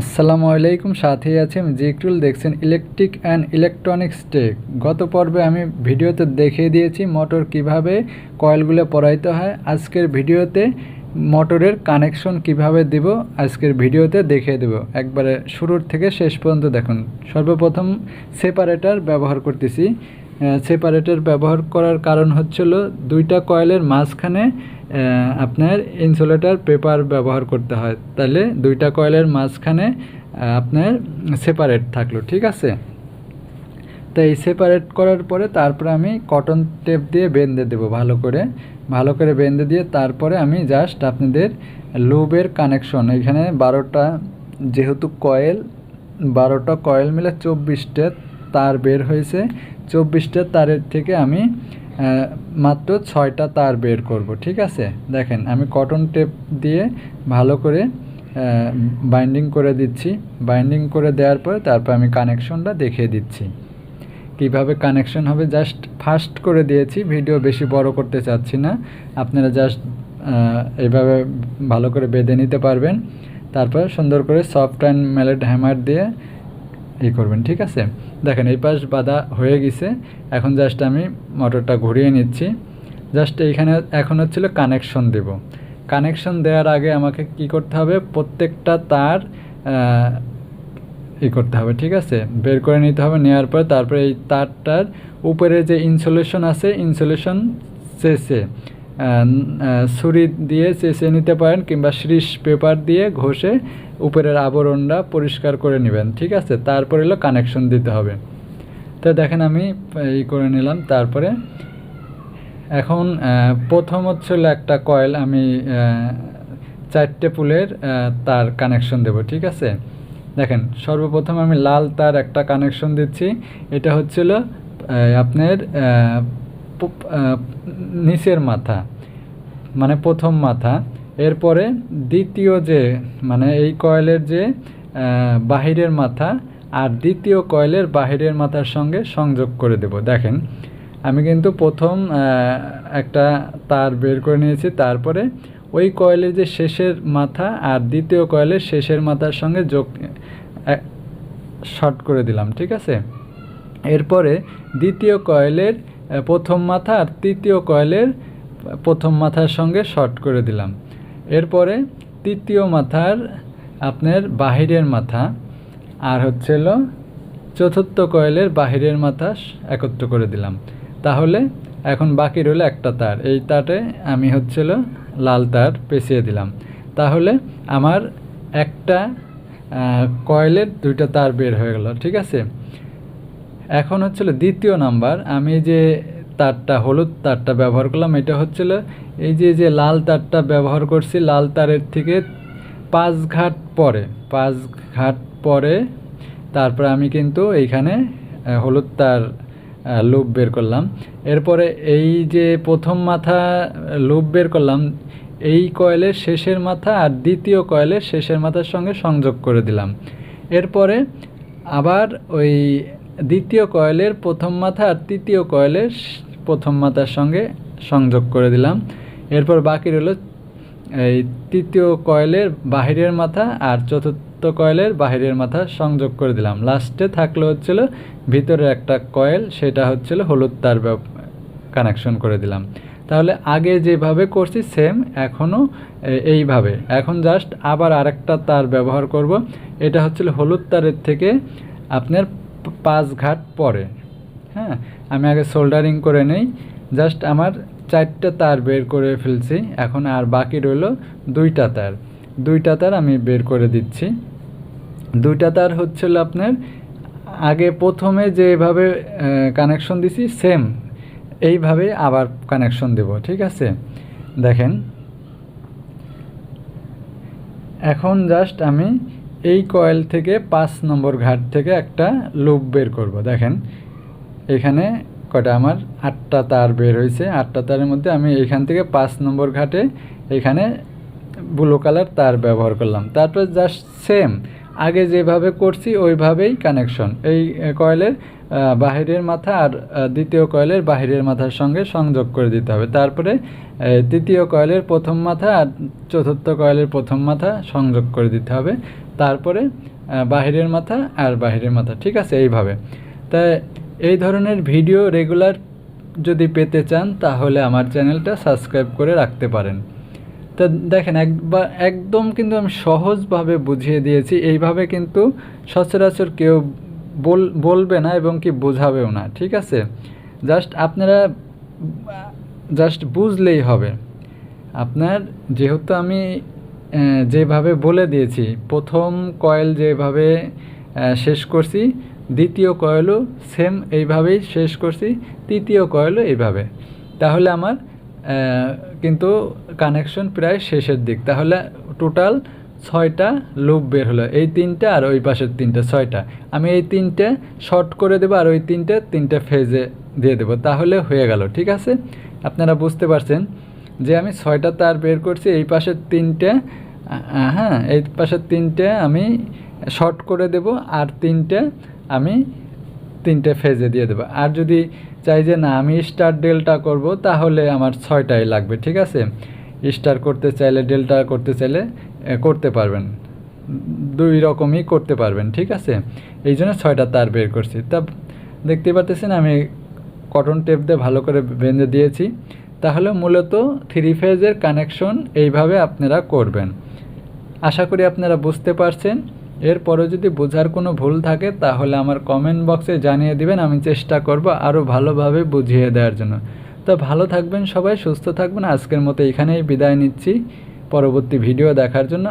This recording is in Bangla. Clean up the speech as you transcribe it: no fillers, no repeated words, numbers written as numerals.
আসসালামু আলাইকুম, সাথে আছি আমি জিকরুল। দেখছেন ইলেকট্রিক অ্যান্ড ইলেকট্রনিক্স টেক। গত পর্বে আমি ভিডিওতে দেখিয়ে দিয়েছি মোটর কিভাবে কয়েলগুলো পরাইতে হয়। আজকের ভিডিওতে মোটরের কানেকশন কিভাবে দিব আজকের ভিডিওতে দেখিয়ে দেব। একবারে শুরুর থেকে শেষ পর্যন্ত দেখুন। সর্বপ্রথম সেপারেটর ব্যবহার করতেছি। সেপারেটর ব্যবহার করার কারণ হচ্ছিল দুইটা কয়েলের মাঝখানে আপনার ইনসুলেটর পেপার ব্যবহার করতে হয়, তাহলে দুইটা কয়েলের মাঝখানে আপনার সেপারেট থাকলো, ঠিক আছে। তো এই সেপারেট করার পরে তারপরে আমি কটন টেপ দিয়ে বেঁধে দেবো ভালো করে বেঁধে দিয়ে তারপরে আমি জাস্ট আপনাদের লুবের কানেকশন এখানে 12টা, যেহেতু কয়েল 12টা কয়েল মিলে 24টা তার বের হয়েছে। 24টা তারের থেকে আমি মাত্র 6টা তার বের করব, ঠিক আছে। দেখেন আমি কটন টেপ দিয়ে ভালো করে বাইন্ডিং করে দিচ্ছি। বাইন্ডিং করে দেওয়ার পরে তারপর আমি কানেকশনটা দেখিয়ে দিচ্ছি কিভাবে কানেকশন হবে। জাস্ট ফাস্ট করে দিয়েছি, ভিডিও বেশি বড় করতে চাচ্ছি না। আপনারা জাস্ট এইভাবে ভালো করে বেঁধে নিতে পারবেন। তারপর সুন্দর করে সফট অ্যান্ড ম্যালেট হ্যামার দিয়ে করবেন, ঠিক আছে। দেখেন এই পাশ বাঁধা হয়ে গেছে। এখন জাস্ট আমি মোটরটা ঘুরিয়ে নিচ্ছি। জাস্ট এইখানে এখন হচ্ছিল কানেকশন দেব। কানেকশন দেওয়ার আগে আমাকে কি করতে হবে, প্রত্যেকটা তার করতে হবে, ঠিক আছে, বের করে নিতে হবে। নেওয়ার পর তারপরে এই তারটার উপরে যে ইনসুলেশন আছে, ইনসুলেশন চেঁচে ছুরি দিয়ে চেঁচে নিতে পারেন, কিংবা শ্রিস পেপার দিয়ে ঘষে উপরের আবরণটা পরিষ্কার করে নেবেন, ঠিক আছে। তারপরে হলো কানেকশন দিতে হবে। তো দেখেন আমি করে নিলাম। তারপরে এখন প্রথম হচ্ছিল একটা কয়েল আমি 4টে পুলের তার কানেকশন দেব, ঠিক আছে। দেখেন সর্বপ্রথম আমি লাল তার একটা কানেকশন দিচ্ছি। এটা হচ্ছিল আপনার নিচের মাথা, মানে প্রথম মাথা। এরপরে দ্বিতীয় যে মানে এই কয়েলের যে বাহিরের মাথা আর দ্বিতীয় কয়েলের বাহিরের মাথার সঙ্গে সংযোগ করে দেব। দেখেন আমি কিন্তু প্রথম একটা তার বের করে নিয়েছি, তারপরে ওই কয়েলের যে শেষের মাথা আর দ্বিতীয় কয়েলের শেষের মাথার সঙ্গে শর্ট করে দিলাম, ঠিক আছে। এরপরে দ্বিতীয় কয়েলের প্রথম মাথা আর তৃতীয় কয়েলের প্রথম মাথার সঙ্গে শর্ট করে দিলাম। এরপরে তৃতীয় মাথার আপনার বাহিরের মাথা আর হচ্ছিল চতুর্থ কয়েলের বাহিরের মাথা একত্র করে দিলাম। তাহলে এখন বাকি রইল একটা তার। এই তারে আমি হচ্ছিল লাল তার পেঁচিয়ে দিলাম। তাহলে আমার একটা কয়েলের 2টা তার বের হয়ে গেল, ঠিক আছে। এখন হচ্ছিল দ্বিতীয় নাম্বার, আমি যে তারটা হলুদ তারটা ব্যবহার করলাম, এটা হচ্ছিল এই যে লাল তারটা ব্যবহার করছি। লাল তারের থেকে 5 ঘাট পরে তারপর আমি কিন্তু এইখানে হলুদ তার লুপ বের করলাম। এরপরে এই যে প্রথম মাথা লুপ বের করলাম, এই কয়েলের শেষের মাথা আর দ্বিতীয় কয়েলের শেষের মাথার সঙ্গে সংযোগ করে দিলাম। এরপরে আবার ওই দ্বিতীয় কয়েলের প্রথম মাথা আর তৃতীয় কয়েলের প্রথম মাথার সঙ্গে সংযোগ করে দিলাম। এরপর বাকি রইল এই তৃতীয় কয়েলের বাহিরের মাথা আর চতুর্থ কয়েলের বাহিরের মাথা সংযোগ করে দিলাম। লাস্টে থাকলো হচ্ছিল ভিতরের একটা কয়েল, সেটা হচ্ছিল হলুদ তার কানেকশন করে দিলাম। তাহলে আগে যেভাবে করছি সেম এখনও এইভাবে। এখন জাস্ট আবার আরেকটা তার ব্যবহার করব। এটা হচ্ছিল হলুদ তারের থেকে আপনার 5 ঘাট পরে। হ্যাঁ, আমি আগে সোল্ডারিং করে নেই। জাস্ট আমার 4টে তার বের করে ফেলছি। এখন আর বাকি রইল 2টা তার আমি বের করে দিচ্ছি। 2টা তার হচ্ছিল আপনার আগে প্রথমে যেভাবে কানেকশন দিছি সেম এইভাবে আবার কানেকশন দেব, ঠিক আছে। দেখেন এখন জাস্ট আমি এই কয়েল থেকে 5 নম্বর ঘাট থেকে একটা লুপ বের করব। দেখেন এখানে কটা আমার 8টা তার বের হয়েছে। 8টা তারের মধ্যে আমি এখান থেকে 5 নম্বর ঘাটে এখানে ব্লু কালার তার ব্যবহার করলাম। তারপর জাস্ট সেম আগে যেভাবে করছি ওইভাবেই কানেকশন এই কয়েলের বাহিরের মাথা আর দ্বিতীয় কয়েলের বাহিরের মাথার সঙ্গে সংযোগ করে দিতে হবে। তারপরে তৃতীয় কয়েলের প্রথম মাথা আর চতুর্থ কয়েলের প্রথম মাথা সংযোগ করে দিতে হবে। তারপরে বাহিরের মাথা আর বাহিরের মাথা, ঠিক আছে, এইভাবে। তাই এই ধরনের ভিডিও রেগুলার যদি পেতে চান তাহলে আমার চ্যানেলটা সাবস্ক্রাইব করে রাখতে পারেন। তা দেখেন একদম কিন্তু আমি সহজভাবে বুঝিয়ে দিয়েছি, এইভাবে কিন্তু সচরাচর কেউ বলবে না এবং কি বোঝাবেও না, ঠিক আছে। আপনারা জাস্ট বুঝলেই হবে। আপনার যেহেতু আমি যেভাবে বলে দিয়েছি, প্রথম কয়েল যেভাবে শেষ করছি, দ্বিতীয় কয়েলও সেম এইভাবেই শেষ করছি, তৃতীয় কয়েলও এইভাবে, তাহলে আমার কিন্তু কানেকশন প্রায় শেষের দিক। তাহলে টোটাল 6টা লুপ বের হলো, এই 3টা আর ওই পাশের 3টা, 6টা। আমি এই 3টে শর্ট করে দেবো আর ওই 3টে ফেজে দিয়ে দেবো, তাহলে হয়ে গেল, ঠিক আছে। আপনারা বুঝতে পারছেন যে আমি 6টা তার বের করছি, এই পাশের 3টে, হ্যাঁ, এই পাশের 3টে আমি শর্ট করে দেব আর 3টে আমি 3টে ফেজে দিয়ে দেবো। আর যদি চাই যে না আমি স্টার ডেল্টা করব, তাহলে আমার 6টাই লাগবে, ঠিক আছে। স্টার করতে চাইলে, ডেল্টা করতে চাইলে করতে পারবেন, 2 রকমই করতে পারবেন, ঠিক আছে। এই জন্য 6টা তার বের করছি। তা দেখতে পাচ্ছেন আমি কটন টেপ দিয়ে ভালো করে বেঁধে দিয়েছি। তাহলে মূলত 3 ফেজের কানেকশন এইভাবে আপনারা করবেন। আশা করি আপনারা বুঝতে পারছেন। এরপরও যদি বোঝার কোনো ভুল থাকে তাহলে আমার কমেন্ট বক্সে জানিয়ে দিবেন, আমি চেষ্টা করব আরও ভালোভাবে বুঝিয়ে দেওয়ার জন্য। তো ভালো থাকবেন সবাই, সুস্থ থাকবেন। আজকের মতো এখানেই বিদায় নিচ্ছি। পরবর্তী ভিডিও দেখার জন্য